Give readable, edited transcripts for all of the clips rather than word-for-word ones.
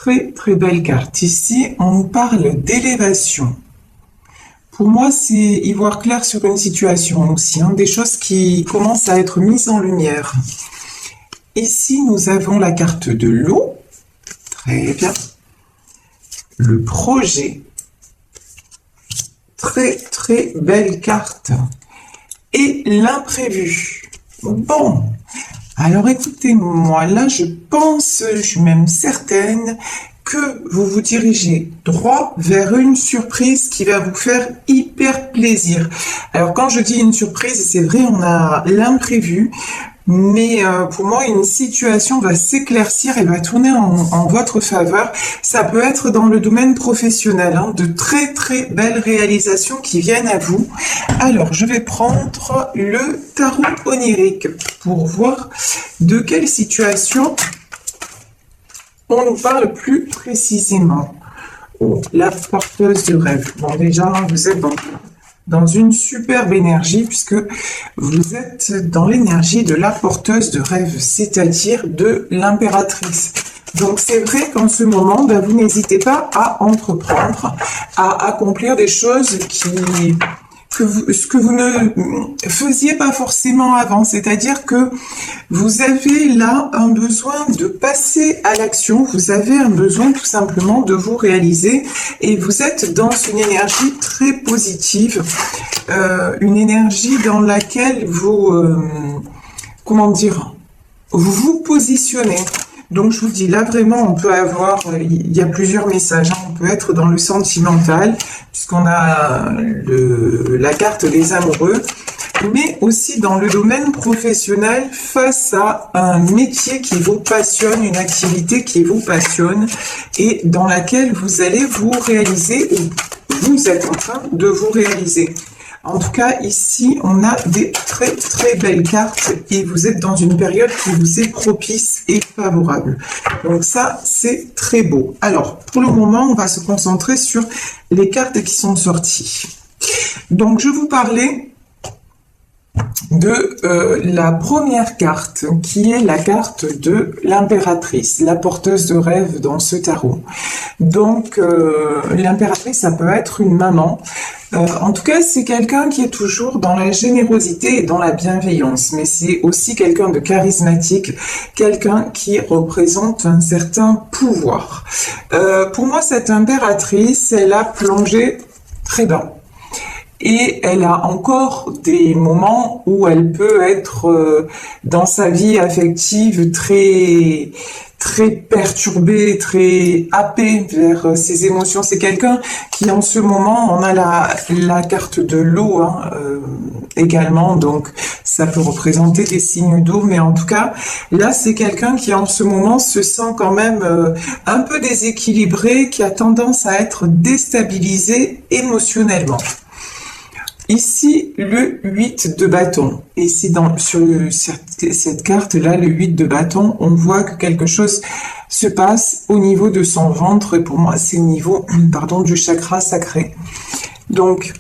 très très belle carte. Ici, on nous parle d'élévation. Pour moi, c'est y voir clair sur une situation aussi, hein, des choses qui commencent à être mises en lumière. Ici, nous avons la carte de l'eau. Très bien. Le projet. Très très belle carte. Et l'imprévu. Bon. Alors écoutez-moi, là je pense, je suis même certaine que vous vous dirigez droit vers une surprise qui va vous faire hyper plaisir. Alors quand je dis une surprise, c'est vrai, on a l'imprévu, mais pour moi, une situation va s'éclaircir et va tourner en votre faveur. Ça peut être dans le domaine professionnel, hein, de très très belles réalisations qui viennent à vous. Alors, je vais prendre le tarot onirique pour voir de quelle situation on nous parle plus précisément. Oh, la porteuse de rêve. Bon, déjà, vous êtes dans une superbe énergie puisque vous êtes dans l'énergie de la porteuse de rêve, c'est-à-dire de l'impératrice. Donc c'est vrai qu'en ce moment, vous n'hésitez pas à entreprendre, à accomplir des choses ce que vous ne faisiez pas forcément avant, c'est-à-dire que vous avez là un besoin de passer à l'action, vous avez un besoin tout simplement de vous réaliser et vous êtes dans une énergie très positive, une énergie dans laquelle vous, comment dire, vous vous positionnez. Donc je vous dis, là vraiment, on peut avoir, il y a plusieurs messages, hein. On peut être dans le sentimental, puisqu'on a la carte des amoureux, mais aussi dans le domaine professionnel, face à un métier qui vous passionne, une activité qui vous passionne, et dans laquelle vous allez vous réaliser, ou vous êtes en train de vous réaliser. En tout cas, ici, on a des très très belles cartes et vous êtes dans une période qui vous est propice et favorable. Donc ça, c'est très beau. Alors, pour le moment, on va se concentrer sur les cartes qui sont sorties. Donc, je vous parlais de la première carte, qui est la carte de l'impératrice, la porteuse de rêve dans ce tarot. Donc, l'impératrice, ça peut être une maman. En tout cas, c'est quelqu'un qui est toujours dans la générosité et dans la bienveillance, mais c'est aussi quelqu'un de charismatique, quelqu'un qui représente un certain pouvoir. Pour moi, cette impératrice, elle a plongé très bas. Et elle a encore des moments où elle peut être dans sa vie affective très très perturbée, très happée vers ses émotions. C'est quelqu'un qui en ce moment, on a la carte de l'eau hein, également, donc ça peut représenter des signes d'eau, mais en tout cas, là c'est quelqu'un qui en ce moment se sent quand même un peu déséquilibré, qui a tendance à être déstabilisé émotionnellement. Ici, le 8 de bâton. Et c'est sur cette carte-là, le 8 de bâton, on voit que quelque chose se passe au niveau de son ventre. Et pour moi, c'est au niveau, du chakra sacré. Donc,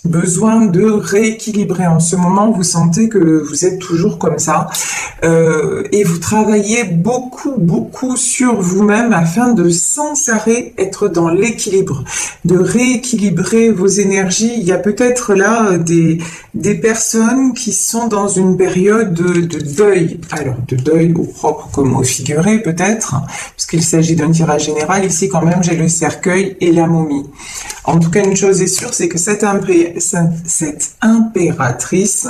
besoin de rééquilibrer. En ce moment, vous sentez que vous êtes toujours comme ça et vous travaillez beaucoup sur vous-même afin de sans arrêt être dans l'équilibre, de rééquilibrer vos énergies. Il y a peut-être là des personnes qui sont dans une période de deuil. Alors, de deuil au propre comme au figuré peut-être, puisqu'il s'agit d'un tirage général. Ici, quand même, j'ai le cercueil et la momie. En tout cas, une chose est sûre, c'est que cette impératrice,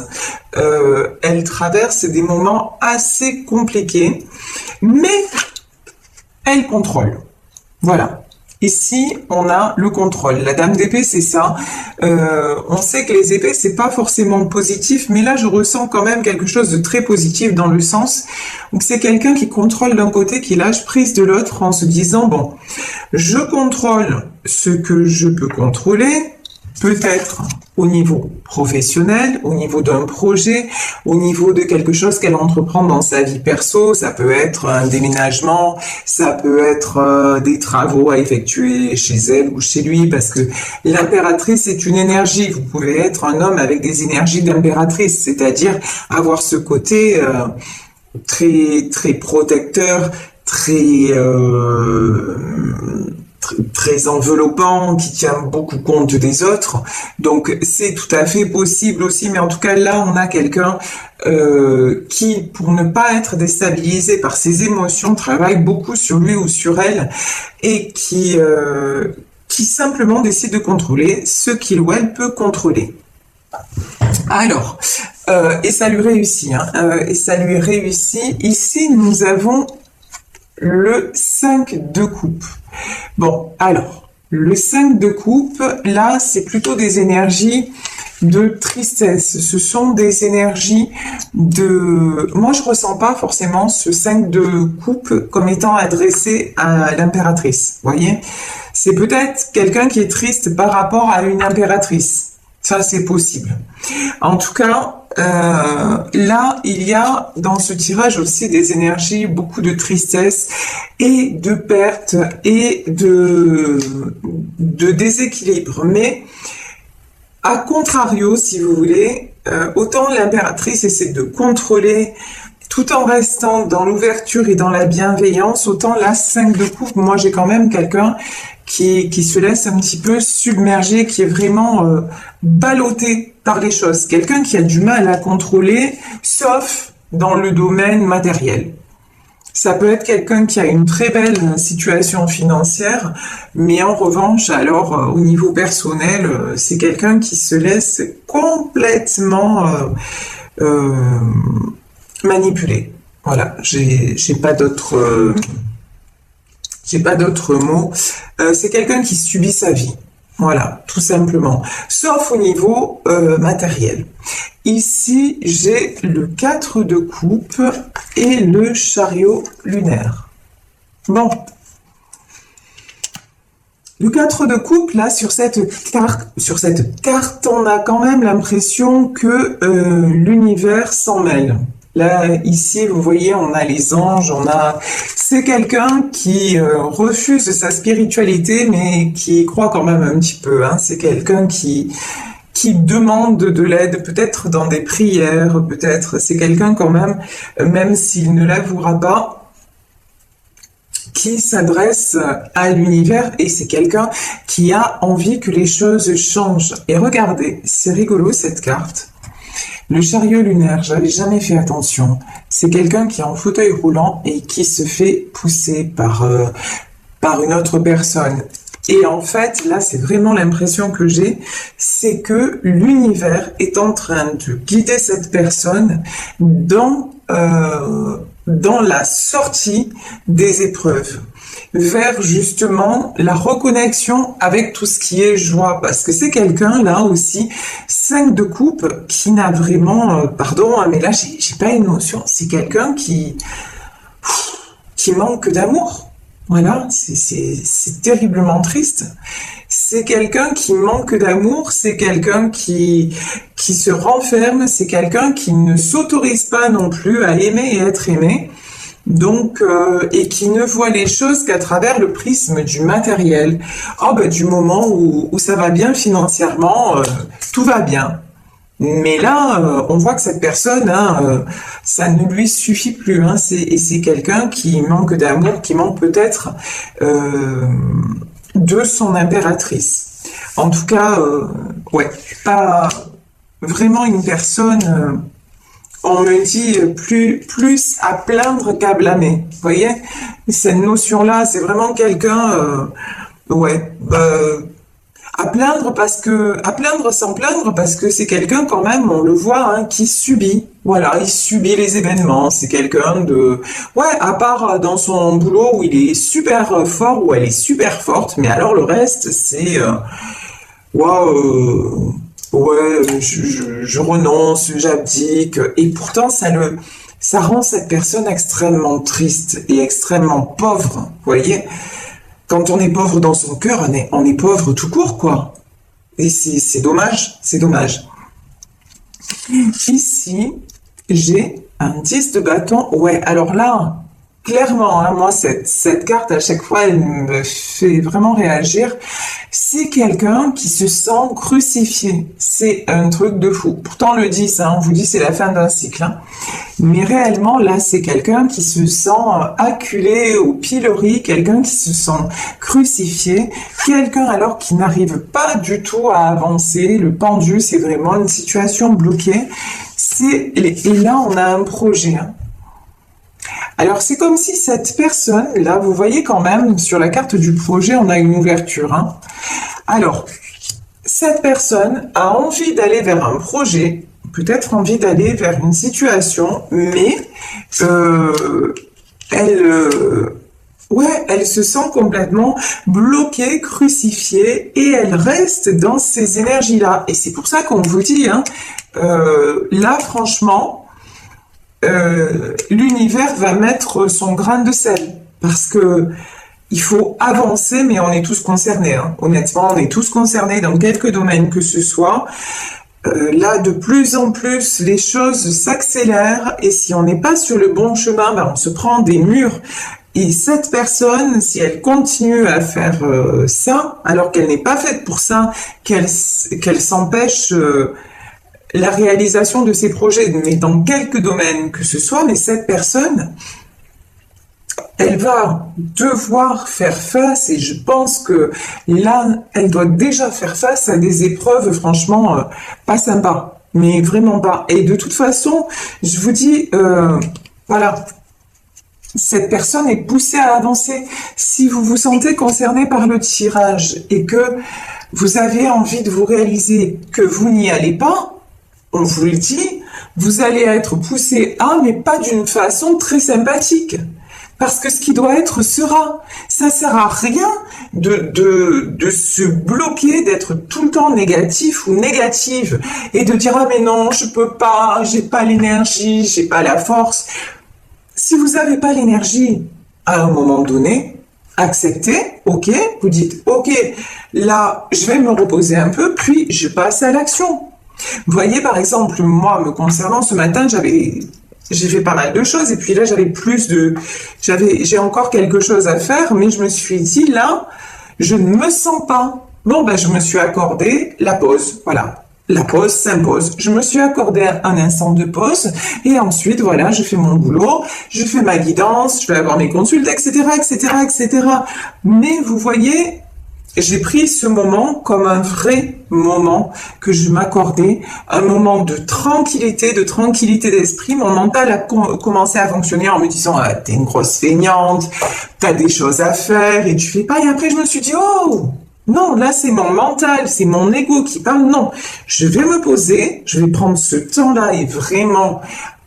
elle traverse des moments assez compliqués, mais elle contrôle. Voilà. Ici, on a le contrôle. La dame d'épée, c'est ça. On sait que les épées, c'est pas forcément positif, mais là, je ressens quand même quelque chose de très positif dans le sens où c'est quelqu'un qui contrôle d'un côté, qui lâche prise de l'autre en se disant, bon, je contrôle ce que je peux contrôler, peut-être au niveau professionnel, au niveau d'un projet, au niveau de quelque chose qu'elle entreprend dans sa vie perso. Ça peut être un déménagement, ça peut être des travaux à effectuer chez elle ou chez lui, parce que l'impératrice est une énergie. Vous pouvez être un homme avec des énergies d'impératrice, c'est-à-dire avoir ce côté très très protecteur, très, très enveloppant, qui tient beaucoup compte des autres. Donc c'est tout à fait possible aussi, mais en tout cas là on a quelqu'un qui, pour ne pas être déstabilisé par ses émotions, travaille beaucoup sur lui ou sur elle et qui simplement décide de contrôler ce qu'il ou elle peut contrôler. Alors, et ça lui réussit, hein, et ça lui réussit. Ici, nous avons le 5 de coupe. Bon, alors, le 5 de coupe, là, c'est plutôt des énergies de tristesse. Ce sont des énergies de... Moi, je ressens pas forcément ce 5 de coupe comme étant adressé à l'impératrice, vous voyez? C'est peut-être quelqu'un qui est triste par rapport à une impératrice. Ça, c'est possible. En tout cas, là, il y a dans ce tirage aussi des énergies, beaucoup de tristesse et de perte et de déséquilibre. Mais, à contrario, si vous voulez, autant l'impératrice essaie de contrôler tout en restant dans l'ouverture et dans la bienveillance, autant la 5 de coupe, moi j'ai quand même quelqu'un qui se laisse un petit peu submerger, qui est vraiment ballotté par les choses. Quelqu'un qui a du mal à contrôler, sauf dans le domaine matériel. Ça peut être quelqu'un qui a une très belle situation financière, mais en revanche, alors au niveau personnel, c'est quelqu'un qui se laisse complètement manipuler. Voilà, j'ai pas d'autres mots. C'est quelqu'un qui subit sa vie. Voilà, tout simplement. Sauf au niveau matériel. Ici, j'ai le 4 de coupe et le chariot lunaire. Bon. Le 4 de coupe, là, sur cette carte, on a quand même l'impression que l'univers s'en mêle. Là, ici, vous voyez, on a les anges, c'est quelqu'un qui refuse sa spiritualité, mais qui y croit quand même un petit peu, hein. C'est quelqu'un qui demande de l'aide, peut-être dans des prières, peut-être. C'est quelqu'un quand même s'il ne l'avouera pas, qui s'adresse à l'univers, et c'est quelqu'un qui a envie que les choses changent. Et regardez, c'est rigolo cette carte. Le chariot lunaire, j'avais jamais fait attention. C'est quelqu'un qui est en fauteuil roulant et qui se fait pousser par une autre personne. Et en fait, là, c'est vraiment l'impression que j'ai, c'est que l'univers est en train de guider cette personne dans la sortie des épreuves, vers justement la reconnexion avec tout ce qui est joie, parce que c'est quelqu'un là aussi, 5 de coupe, qui n'a vraiment, pardon, mais là j'ai pas une notion, c'est quelqu'un qui manque d'amour. Voilà, c'est terriblement triste. C'est quelqu'un qui manque d'amour, c'est quelqu'un qui se renferme, c'est quelqu'un qui ne s'autorise pas non plus à aimer et être aimé, donc et qui ne voit les choses qu'à travers le prisme du matériel. Oh ben du moment où ça va bien financièrement, tout va bien. Mais là, on voit que cette personne, ça ne lui suffit plus. Hein, c'est quelqu'un qui manque d'amour, qui manque peut-être de son impératrice. En tout cas, ouais, pas vraiment une personne. On me dit plus à plaindre qu'à blâmer. Vous voyez, cette notion-là, c'est vraiment quelqu'un, ouais. À plaindre sans plaindre, parce que c'est quelqu'un quand même, on le voit, hein, qui subit. Voilà, il subit les événements. C'est quelqu'un à part dans son boulot où il est super fort, où elle est super forte, mais alors le reste, c'est, je renonce, j'abdique, et pourtant ça rend cette personne extrêmement triste et extrêmement pauvre, vous voyez. Quand on est pauvre dans son cœur, on est pauvre tout court, quoi. Et c'est dommage, c'est dommage. Ici, j'ai un 10 de bâton. Ouais, alors là, clairement, hein, moi, cette carte, à chaque fois, elle me fait vraiment réagir. C'est quelqu'un qui se sent crucifié. C'est un truc de fou. Pourtant, le 10, hein, on vous dit c'est la fin d'un cycle. Hein. Mais réellement, là, c'est quelqu'un qui se sent acculé au pilori, quelqu'un qui se sent crucifié, quelqu'un alors qui n'arrive pas du tout à avancer. Le pendu, c'est vraiment une situation bloquée. Et là, on a un projet. Hein. Alors, c'est comme si cette personne, là, vous voyez quand même, sur la carte du projet, on a une ouverture. Hein. Alors, cette personne a envie d'aller vers un projet, peut-être envie d'aller vers une situation, mais elle se sent complètement bloquée, crucifiée, et elle reste dans ces énergies-là. Et c'est pour ça qu'on vous dit, hein, là, franchement, l'univers va mettre son grain de sel, parce que il faut avancer, mais on est tous concernés. Hein. Honnêtement, on est tous concernés dans quelques domaines que ce soit. Là, de plus en plus, les choses s'accélèrent, et si on n'est pas sur le bon chemin, ben, on se prend des murs. Et cette personne, si elle continue à faire ça, alors qu'elle n'est pas faite pour ça, qu'elle s'empêche la réalisation de ses projets, mais dans quelques domaines que ce soit, mais cette personne, elle va devoir faire face, et je pense que là, elle doit déjà faire face à des épreuves franchement pas sympas, mais vraiment pas. Et de toute façon, je vous dis, voilà, cette personne est poussée à avancer. Si vous vous sentez concerné par le tirage et que vous avez envie de vous réaliser que vous n'y allez pas, on vous le dit, vous allez être poussé à, mais pas d'une façon très sympathique. Parce que ce qui doit être sera. Ça sert à rien de se bloquer, d'être tout le temps négatif ou négative et de dire ah mais non, je peux pas, j'ai pas l'énergie, j'ai pas la force. Si vous n'avez pas l'énergie à un moment donné, acceptez, ok, vous dites ok, là je vais me reposer un peu, puis je passe à l'action. Vous voyez par exemple, moi me concernant ce matin, j'ai fait pas mal de choses, et puis là j'ai encore quelque chose à faire, mais je me suis dit là, je ne me sens pas. Bon ben je me suis accordé la pause, voilà. La pause s'impose. Je me suis accordé un instant de pause, et ensuite voilà, je fais mon boulot, je fais ma guidance, je vais avoir mes consultes, etc., etc., etc. Mais vous voyez, j'ai pris ce moment comme un vrai moment que je m'accordais, un moment de tranquillité d'esprit. Mon mental a commencé à fonctionner en me disant ah, t'es une grosse feignante, t'as des choses à faire et tu fais pas. Et après je me suis dit oh non, là c'est mon mental, c'est mon ego qui parle. Non, je vais me poser, je vais prendre ce temps-là et vraiment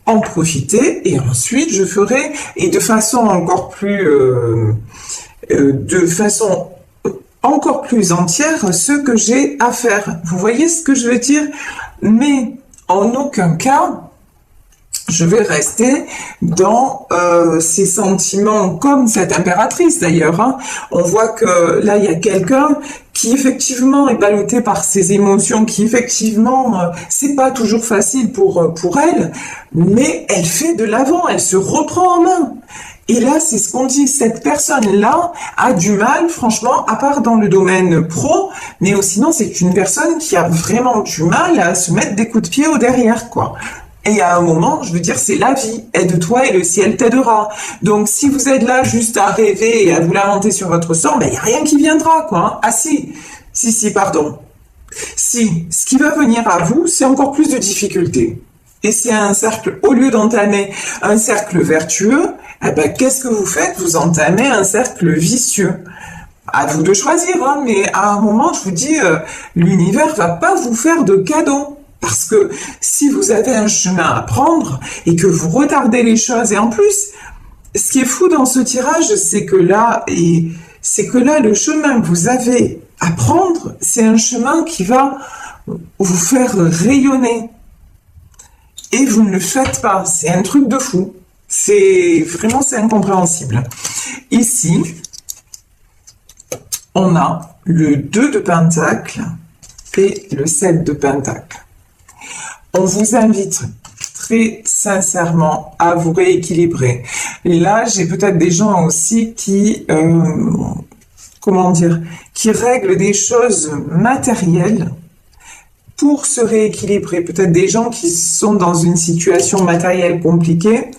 en profiter, et ensuite je ferai, et de façon encore plus entière ce que j'ai à faire. Vous voyez ce que je veux dire? Mais en aucun cas, je vais rester dans ces sentiments comme cette impératrice d'ailleurs. Hein. On voit que là, il y a quelqu'un qui effectivement est ballotté par ses émotions, qui effectivement, c'est pas toujours facile pour elle, mais elle fait de l'avant, elle se reprend en main. Et là, c'est ce qu'on dit, cette personne-là a du mal, franchement, à part dans le domaine pro, mais sinon, c'est une personne qui a vraiment du mal à se mettre des coups de pied au derrière, quoi. Et à un moment, je veux dire, c'est la vie. Aide-toi et le ciel t'aidera. Donc, si vous êtes là juste à rêver et à vous lamenter sur votre sort, ben, il n'y a rien qui viendra, quoi. Hein. Ah si, pardon. Si, ce qui va venir à vous, c'est encore plus de difficultés. Et c'est un cercle, au lieu d'entamer un cercle vertueux, eh ben, qu'est-ce que vous faites? Vous entamez un cercle vicieux. À vous de choisir, hein, mais à un moment, je vous dis, l'univers va pas vous faire de cadeaux. Parce que si vous avez un chemin à prendre et que vous retardez les choses, et en plus, ce qui est fou dans ce tirage, c'est que là, le chemin que vous avez à prendre, c'est un chemin qui va vous faire rayonner. Et vous ne le faites pas. C'est un truc de fou. C'est incompréhensible. Ici, on a le 2 de Pentacle et le 7 de Pentacle. On vous invite très sincèrement à vous rééquilibrer. Et là, j'ai peut-être des gens aussi qui, comment dire, qui règlent des choses matérielles pour se rééquilibrer. Peut-être des gens qui sont dans une situation matérielle compliquée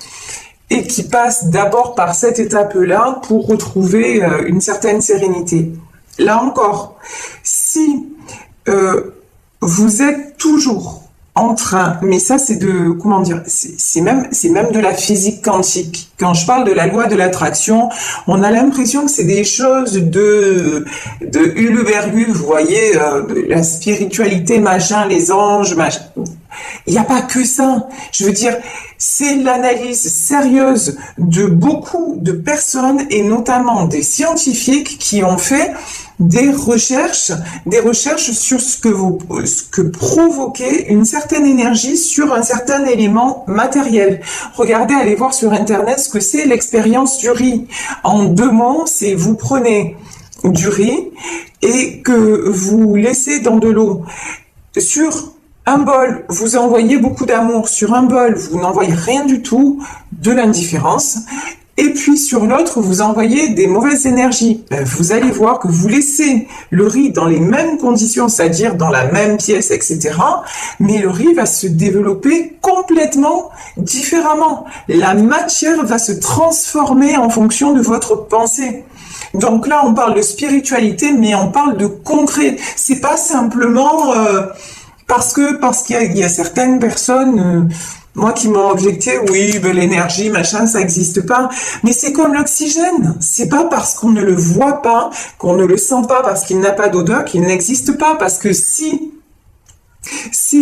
et qui passent d'abord par cette étape-là pour retrouver une certaine sérénité. Là encore, si vous êtes toujours en train, mais ça c'est de, comment dire, c'est même de la physique quantique. Quand je parle de la loi de l'attraction, on a l'impression que c'est des choses de Huluberlu, vous voyez, de la spiritualité, machin, les anges, machin. Il n'y a pas que ça. Je veux dire, c'est l'analyse sérieuse de beaucoup de personnes et notamment des scientifiques qui ont fait des recherches sur ce que provoquait une certaine énergie sur un certain élément matériel. Regardez, allez voir sur Internet ce que c'est l'expérience du riz. En 2 mots, c'est vous prenez du riz et que vous laissez dans de l'eau. Sur un bol, vous envoyez beaucoup d'amour. Sur un bol, vous n'envoyez rien du tout, de l'indifférence. Et puis sur l'autre, vous envoyez des mauvaises énergies. Vous allez voir que vous laissez le riz dans les mêmes conditions, c'est-à-dire dans la même pièce, etc. Mais le riz va se développer complètement différemment. La matière va se transformer en fonction de votre pensée. Donc là, on parle de spiritualité, mais on parle de concret. C'est pas simplement parce qu'il y a certaines personnes. Moi qui m'ont objecté, oui, ben l'énergie, machin, ça n'existe pas. Mais c'est comme l'oxygène. C'est pas parce qu'on ne le voit pas, qu'on ne le sent pas, parce qu'il n'a pas d'odeur, qu'il n'existe pas. Parce que si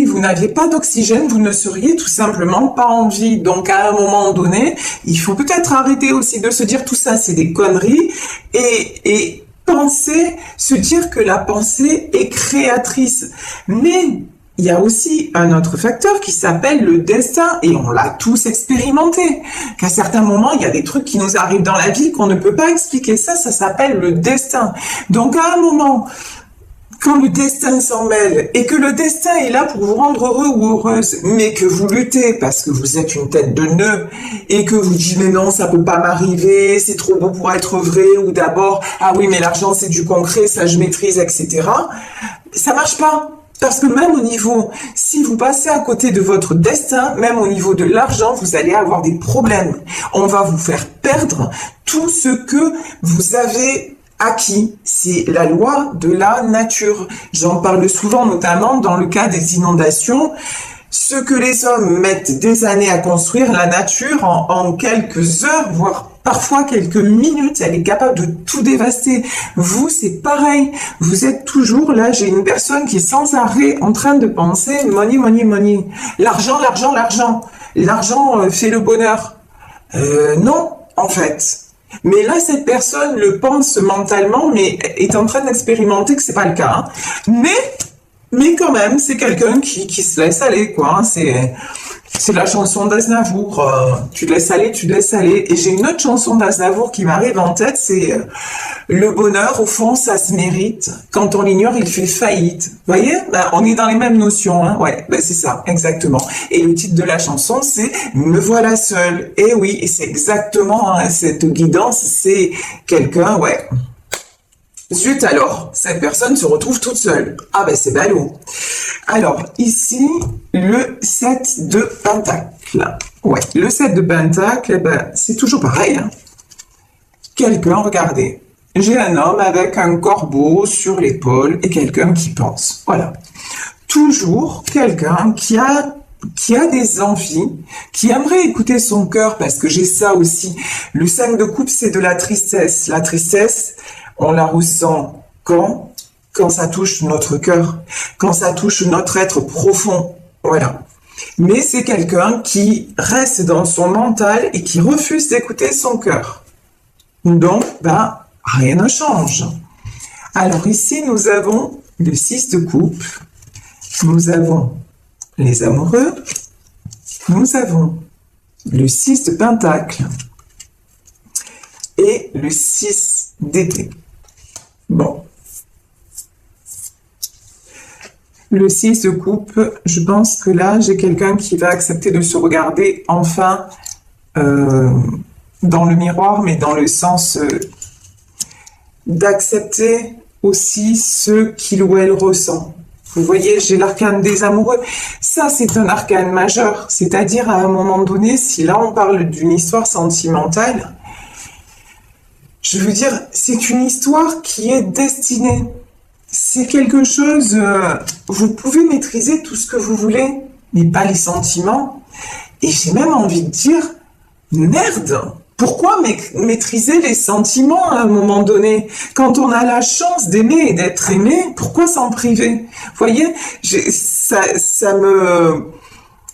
vous n'aviez pas d'oxygène, vous ne seriez tout simplement pas en vie. Donc à un moment donné, il faut peut-être arrêter aussi de se dire tout ça, c'est des conneries. Et penser, se dire que la pensée est créatrice. Mais il y a aussi un autre facteur qui s'appelle le destin, et on l'a tous expérimenté. Qu'à certains moments, il y a des trucs qui nous arrivent dans la vie qu'on ne peut pas expliquer. Ça s'appelle le destin. Donc à un moment, quand le destin s'en mêle, et que le destin est là pour vous rendre heureux ou heureuse, mais que vous luttez parce que vous êtes une tête de nœud, et que vous dites mais non, ça peut pas m'arriver, c'est trop beau pour être vrai, ou d'abord, ah oui, mais l'argent c'est du concret, ça je maîtrise, etc. Ça marche pas. Parce que même au niveau, si vous passez à côté de votre destin, même au niveau de l'argent, vous allez avoir des problèmes. On va vous faire perdre tout ce que vous avez acquis. C'est la loi de la nature. J'en parle souvent, notamment dans le cas des inondations. Ce que les hommes mettent des années à construire, la nature, en quelques heures, voire parfois quelques minutes, elle est capable de tout dévaster. Vous, c'est pareil. Vous êtes toujours là. J'ai une personne qui est sans arrêt en train de penser money, money, money. L'argent, l'argent, l'argent. L'argent fait le bonheur. Non, en fait. Mais là, cette personne le pense mentalement, mais est en train d'expérimenter que c'est pas le cas. Hein. Mais quand même, c'est quelqu'un qui se laisse aller, quoi. Hein. C'est la chanson d'Aznavour, tu te laisses aller, tu te laisses aller. Et j'ai une autre chanson d'Aznavour qui m'arrive en tête, c'est le bonheur, au fond, ça se mérite. Quand on l'ignore, il fait faillite. Vous voyez, on est dans les mêmes notions, hein. Ouais, c'est ça, exactement. Et le titre de la chanson, c'est Me voilà seule. Et oui, et c'est exactement cette guidance, c'est quelqu'un, ouais. Zut alors, cette personne se retrouve toute seule. Ah ben c'est ballot. Alors ici, le 7 de Pentacle. Ouais, le 7 de Pentacle, ben, c'est toujours pareil. Hein. Quelqu'un, regardez, j'ai un homme avec un corbeau sur l'épaule et quelqu'un qui pense. Voilà. Toujours quelqu'un qui a des envies, qui aimerait écouter son cœur, parce que j'ai ça aussi. Le 5 de coupe, c'est de la tristesse. La tristesse, on la ressent quand ça touche notre cœur, quand ça touche notre être profond. Voilà. Mais c'est quelqu'un qui reste dans son mental et qui refuse d'écouter son cœur. Donc, rien ne change. Alors ici, nous avons le 6 de coupe, nous avons les amoureux, nous avons le 6 de pentacle et le 6 d'épée. Bon. Le 6 de coupe, je pense que là, j'ai quelqu'un qui va accepter de se regarder enfin dans le miroir, mais dans le sens d'accepter aussi ce qu'il ou elle ressent. Vous voyez, j'ai l'arcane des amoureux. Ça, c'est un arcane majeur. C'est-à-dire, à un moment donné, si là, on parle d'une histoire sentimentale, je veux dire, c'est une histoire qui est destinée. C'est quelque chose, vous pouvez maîtriser tout ce que vous voulez, mais pas les sentiments. Et j'ai même envie de dire, merde! Pourquoi maîtriser les sentiments à un moment donné? Quand on a la chance d'aimer et d'être aimé, pourquoi s'en priver? Vous voyez,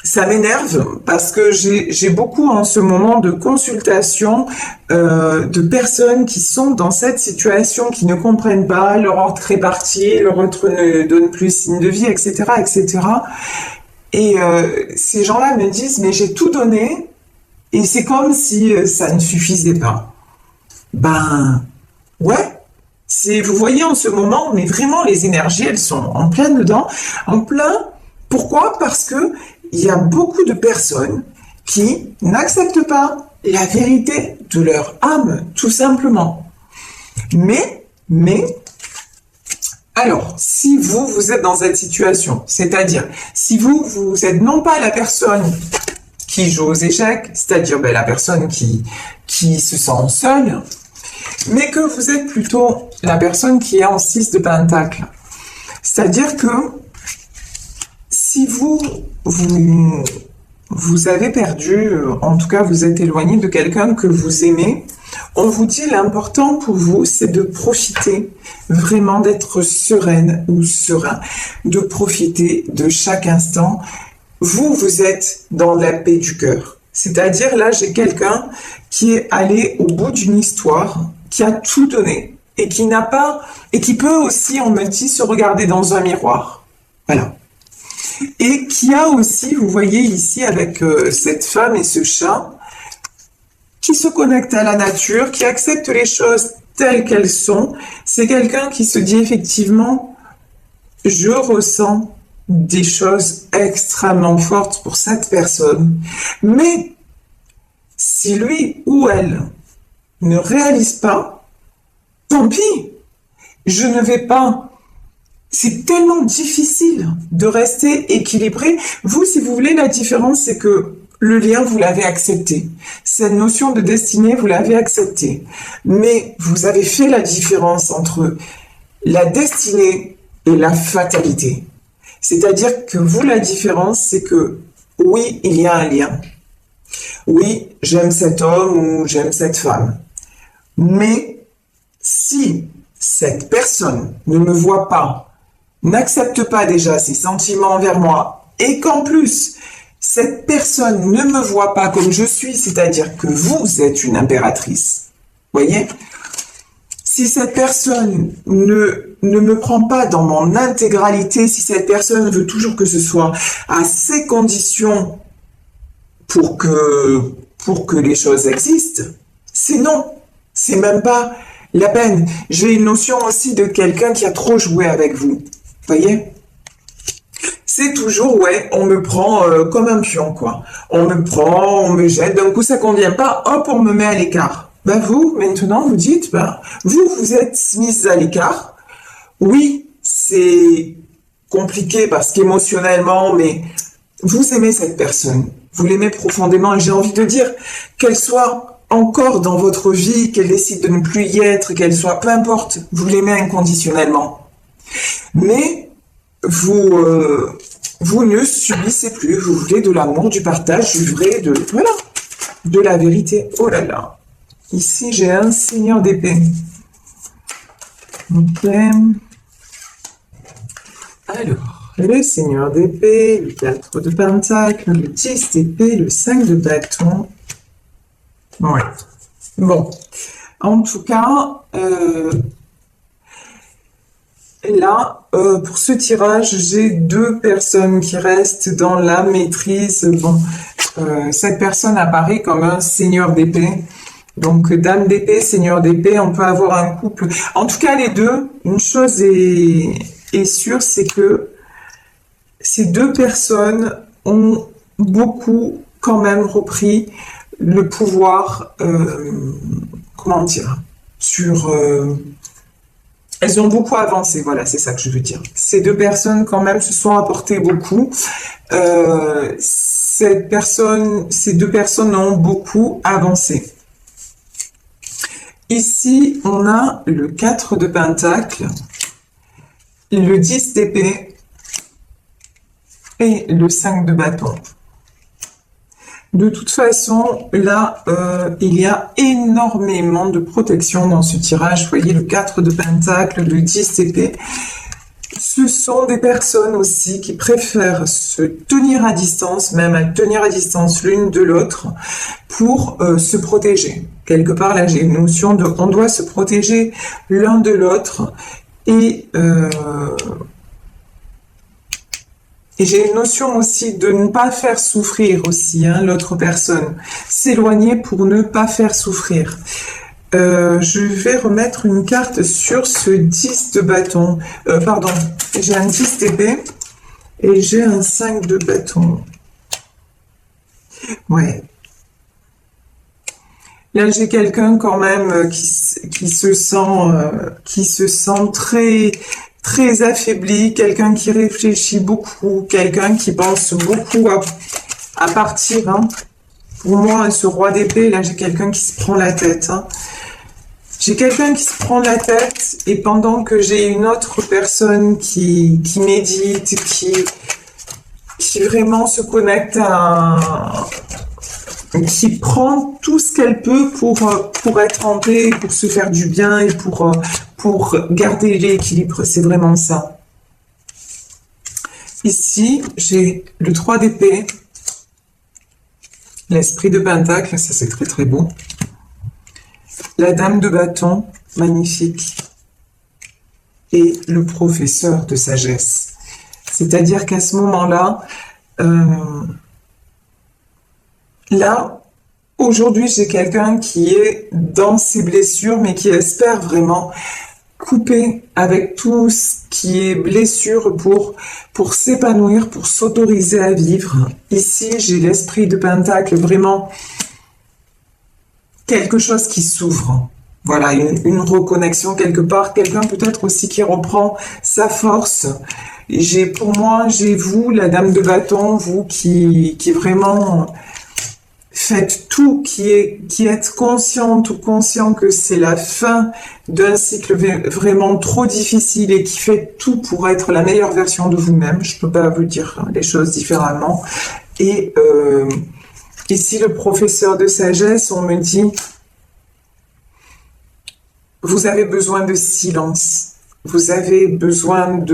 ça m'énerve parce que j'ai beaucoup en ce moment de consultations de personnes qui sont dans cette situation, qui ne comprennent pas, leur autre est parti, leur autre ne donne plus signe de vie, etc., etc. Et ces gens-là me disent, mais j'ai tout donné, et c'est comme si ça ne suffisait pas. Ben, ouais. Vous voyez, en ce moment, mais vraiment, les énergies, elles sont en plein dedans. En plein. Pourquoi? Parce que il y a beaucoup de personnes qui n'acceptent pas la vérité de leur âme, tout simplement. Alors, si vous êtes dans cette situation, c'est-à-dire, si vous êtes non pas la personne qui joue aux échecs, c'est-à-dire la personne qui se sent seule, mais que vous êtes plutôt la personne qui est en 6 de pentacle. C'est-à-dire que si vous avez perdu, en tout cas vous êtes éloigné de quelqu'un que vous aimez, on vous dit l'important pour vous, c'est de profiter, vraiment d'être sereine ou serein, de profiter de chaque instant. Vous êtes dans la paix du cœur. C'est-à-dire, là, j'ai quelqu'un qui est allé au bout d'une histoire, qui a tout donné, et qui n'a pas, et qui peut aussi, on me dit, se regarder dans un miroir. Voilà. Et qui a aussi, vous voyez ici, avec cette femme et ce chat, qui se connecte à la nature, qui accepte les choses telles qu'elles sont. C'est quelqu'un qui se dit effectivement, je ressens des choses extrêmement fortes pour cette personne. Mais si lui ou elle ne réalise pas, tant pis, je ne vais pas. C'est tellement difficile de rester équilibré. Vous, si vous voulez, la différence, c'est que le lien, vous l'avez accepté. Cette notion de destinée, vous l'avez acceptée. Mais vous avez fait la différence entre la destinée et la fatalité. C'est-à-dire que vous, la différence, c'est que oui, il y a un lien. Oui, j'aime cet homme ou j'aime cette femme. Mais si cette personne ne me voit pas, n'accepte pas déjà ses sentiments envers moi, et qu'en plus, cette personne ne me voit pas comme je suis, c'est-à-dire que vous êtes une impératrice, voyez? Si cette personne ne me prend pas dans mon intégralité, si cette personne veut toujours que ce soit à ses conditions pour que les choses existent, c'est non. C'est même pas la peine. J'ai une notion aussi de quelqu'un qui a trop joué avec vous. Voyez? C'est toujours, ouais, on me prend comme un pion, quoi. On me prend, on me jette, d'un coup ça convient pas, hop, on me met à l'écart. Ben vous, maintenant, vous dites, vous êtes mise à l'écart. Oui, c'est compliqué parce qu'émotionnellement, mais vous aimez cette personne. Vous l'aimez profondément et j'ai envie de dire qu'elle soit encore dans votre vie, qu'elle décide de ne plus y être, qu'elle soit, peu importe, vous l'aimez inconditionnellement. Mais vous ne subissez plus, vous voulez de l'amour, du partage, du vrai, de la vérité. Oh là là. Ici, j'ai un seigneur d'épée. Ok. Alors, le seigneur d'épée, le 4 de pentacle, le 10 d'épée, le 5 de bâton. Ouais. Bon. En tout cas, là, pour ce tirage, j'ai 2 personnes qui restent dans la maîtrise. Bon, cette personne apparaît comme un seigneur d'épée. Donc, dame d'épée, seigneur d'épée, on peut avoir un couple. En tout cas, les deux, une chose est sûre, c'est que ces deux personnes ont beaucoup quand même repris le pouvoir, comment dire, sur... elles ont beaucoup avancé, voilà, c'est ça que je veux dire. Ces deux personnes quand même se sont apportées beaucoup. Ces deux personnes ont beaucoup avancé. Ici, on a le 4 de Pentacle, le 10 d'épée et le 5 de bâton. De toute façon, là, il y a énormément de protection dans ce tirage. Vous voyez le 4 de Pentacle, le 10 d'épée. Ce sont des personnes aussi qui préfèrent se tenir à distance, même à tenir à distance l'une de l'autre, pour se protéger. Quelque part, là, j'ai une notion de on doit se protéger l'un de l'autre et j'ai une notion aussi de ne pas faire souffrir aussi l'autre personne. S'éloigner pour ne pas faire souffrir. Je vais remettre une carte sur ce 10 de bâton. Pardon, j'ai un 10 d'épée et j'ai un 5 de bâton. Ouais. Là, j'ai quelqu'un quand même qui se sent très affaibli, quelqu'un qui réfléchit beaucoup, quelqu'un qui pense beaucoup à partir. Pour moi, ce roi d'épée, là, j'ai quelqu'un qui se prend la tête. J'ai quelqu'un qui se prend la tête et pendant que j'ai une autre personne qui médite, qui vraiment se connecte qui prend tout ce qu'elle peut pour être en paix, pour se faire du bien et pour garder l'équilibre. C'est vraiment ça. Ici, j'ai le 3 d'épée, l'esprit de Pentacle, ça c'est très très beau. La dame de bâton, magnifique. Et le professeur de sagesse. C'est-à-dire qu'à ce moment-là, aujourd'hui, j'ai quelqu'un qui est dans ses blessures, mais qui espère vraiment couper avec tout ce qui est blessure pour s'épanouir, pour s'autoriser à vivre. Ici, j'ai l'esprit de Pentacle, vraiment quelque chose qui s'ouvre. Voilà, une reconnexion quelque part, quelqu'un peut-être aussi qui reprend sa force. Pour moi, j'ai vous, la dame de bâton, vous qui vraiment faites tout, qui êtes consciente ou conscient que c'est la fin d'un cycle vraiment trop difficile et qui fait tout pour être la meilleure version de vous-même. Je peux pas vous dire les choses différemment. Et ici, le professeur de sagesse, on me dit, vous avez besoin de silence. Vous avez besoin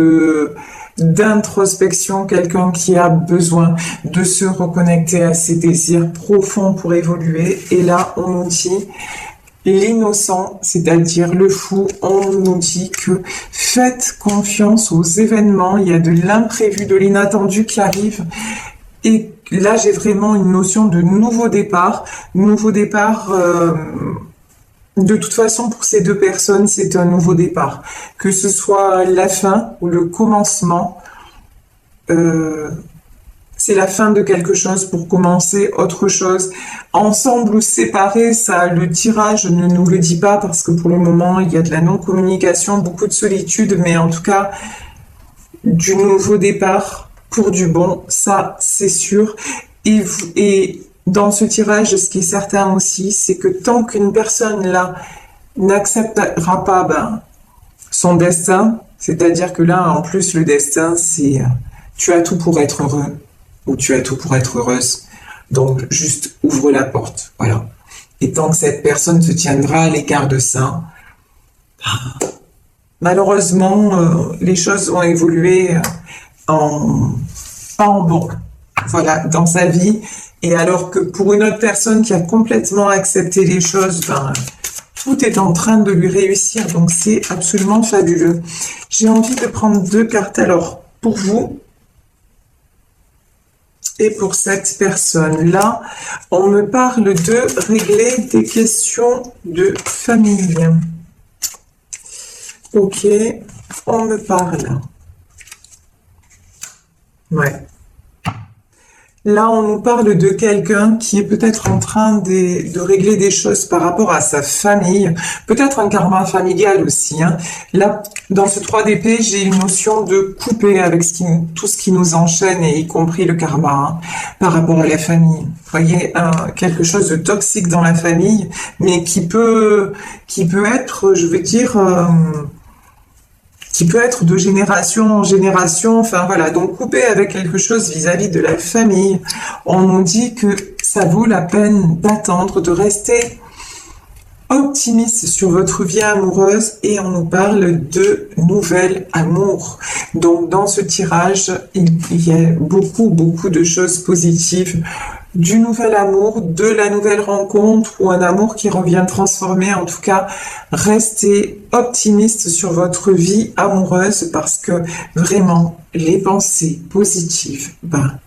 d'introspection, quelqu'un qui a besoin de se reconnecter à ses désirs profonds pour évoluer. Et là, on nous dit l'innocent, c'est-à-dire le fou, on nous dit que faites confiance aux événements, il y a de l'imprévu, de l'inattendu qui arrive. Et là, j'ai vraiment une notion de nouveau départ. De toute façon, pour ces deux personnes, c'est un nouveau départ. Que ce soit la fin ou le commencement, c'est la fin de quelque chose pour commencer autre chose. Ensemble ou séparés, ça, le tirage ne nous le dit pas parce que pour le moment, il y a de la non-communication, beaucoup de solitude, mais en tout cas, du nouveau départ pour du bon, ça, c'est sûr. Et dans ce tirage, ce qui est certain aussi, c'est que tant qu'une personne là n'acceptera pas son destin, c'est-à-dire que là, en plus, le destin, c'est tu as tout pour être heureux ou tu as tout pour être heureuse. Donc, juste ouvre la porte, voilà. Et tant que cette personne se tiendra à l'écart de ça, malheureusement, les choses vont évoluer pas en bon, voilà, dans sa vie. Et alors que pour une autre personne qui a complètement accepté les choses, tout est en train de lui réussir. Donc, c'est absolument fabuleux. J'ai envie de prendre 2 cartes. Alors, pour vous et pour cette personne-là, on me parle de régler des questions de famille. Ok, on me parle Ouais. Là, on nous parle de quelqu'un qui est peut-être en train de régler des choses par rapport à sa famille, peut-être un karma familial aussi, hein. Là, dans ce 3 d'épée, j'ai une notion de couper avec tout ce qui nous enchaîne, et y compris le karma, hein, par rapport à la famille. Vous voyez, quelque chose de toxique dans la famille, mais qui peut être, je veux dire, qui peut être de génération en génération, enfin voilà, donc couper avec quelque chose vis-à-vis de la famille. On nous dit que ça vaut la peine d'attendre, de rester optimiste sur votre vie amoureuse, et on nous parle de nouvel amour. Donc dans ce tirage, il y a beaucoup de choses positives, du nouvel amour, de la nouvelle rencontre, ou un amour qui revient transformé. En tout cas, restez optimiste sur votre vie amoureuse, parce que vraiment, les pensées positives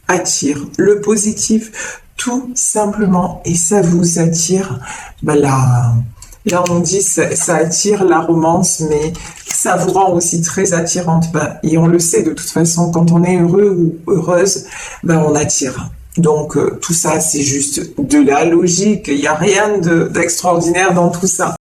attirent le positif tout simplement, et ça vous attire là, on dit ça attire la romance, mais ça vous rend aussi très attirante. Et on le sait de toute façon, quand on est heureux ou heureuse, on attire. Donc tout ça, c'est juste de la logique. Il n'y a rien d'extraordinaire dans tout ça.